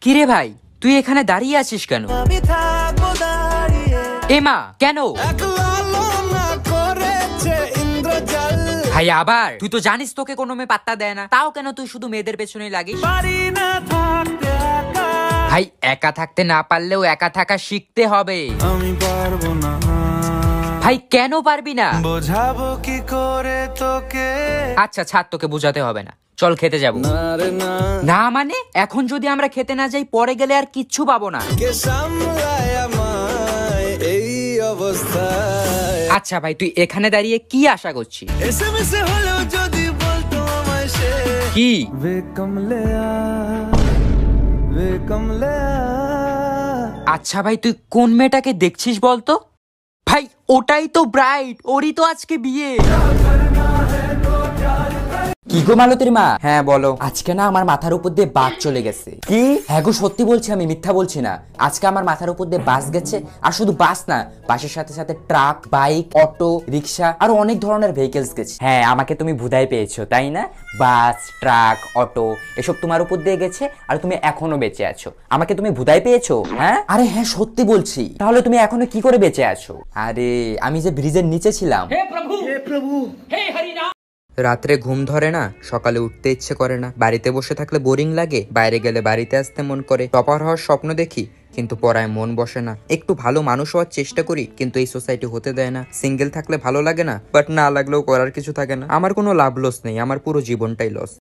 কিরে ভাই, তুই এখানে দাঁড়িয়ে আছিস কেন? এমা কেন ভাই? আবার তুই তো জানিস তোকে কোনো মেয়ে পাত্তা দেয় না, তাও কেন তুই শুধু মেয়েদের পেছনেই লাগিস? ভাই একা থাকতে না পারলেও একা থাকা শিখতে হবে। আমি পারবো না ভাই কেন পারবি না? বোঝাবো কি করে তোকে। আচ্ছা ছাড়, তোকে বোঝাতে হবে না, চল খেতে যাবো। না রে না, না মানে এখন যদি আমরা খেতে না যাই পরে গেলে আর কিচ্ছু পাবো না। কে সামলায় আমায় এই অবস্থায়। আচ্ছা ভাই, তুই এখানে দাঁড়িয়ে কি আশা করছিস? এসএমএস হলেও যদি বলতো আমায় সে, কি वे कमले आ, वे कमले आ। আচ্ছা ভাই, তুই কোন মেয়েটাকে দেখছিস বলতো? ভাই ওটাই তো ব্রাইট, ওরই তো আজকে বিয়ে। কি গো মালতীর মা? হ্যাঁ বলো। আজকে না আমার মাথার উপর দিয়ে বাস চলে গেছে। কি? হ্যাঁ গো সত্যি বলছি, আমি মিথ্যা বলছি না। আজকে আমার মাথার উপর দিয়ে বাস গেছে, আর শুধু বাস না, বাসের সাথে সাথে ট্রাক, বাইক, অটো, রিক্সা আরো অনেক ধরনের ভেহিকেলস গেছে। হ্যাঁ আমাকে তুমি ভুদায় পেয়েছো তাই না? বাস, ট্রাক, অটো এসব তোমার উপর দিয়ে গেছে, আর তুমি এখনো বেঁচে আছো। আমাকে তুমি ভুদায় পেয়েছো? হ্যাঁ আরে হ্যাঁ সত্যি বলছি। তাহলে তুমি এখনো কি করে বেঁচে আছো? আরে আমি যে ব্রিজের নিচে ছিলাম। হে প্রভু, হে প্রভু, হে হরি নাম। রাত্রে ঘুম ধরে না, সকালে উঠতে ইচ্ছে করে না, বাড়িতে বসে থাকলে বোরিং লাগে, বাইরে গেলে বাড়িতে আসতে মন করে, টপার হওয়ার স্বপ্ন দেখি কিন্তু পড়ায় মন বসে না, একটু ভালো মানুষ হওয়ার চেষ্টা করি কিন্তু এই সোসাইটি হতে দেয় না, সিঙ্গেল থাকলে ভালো লাগে না, বাট না লাগলেও করার কিছু থাকে না। আমার কোনো লাভ লস নেই, আমার পুরো জীবনটাই লস।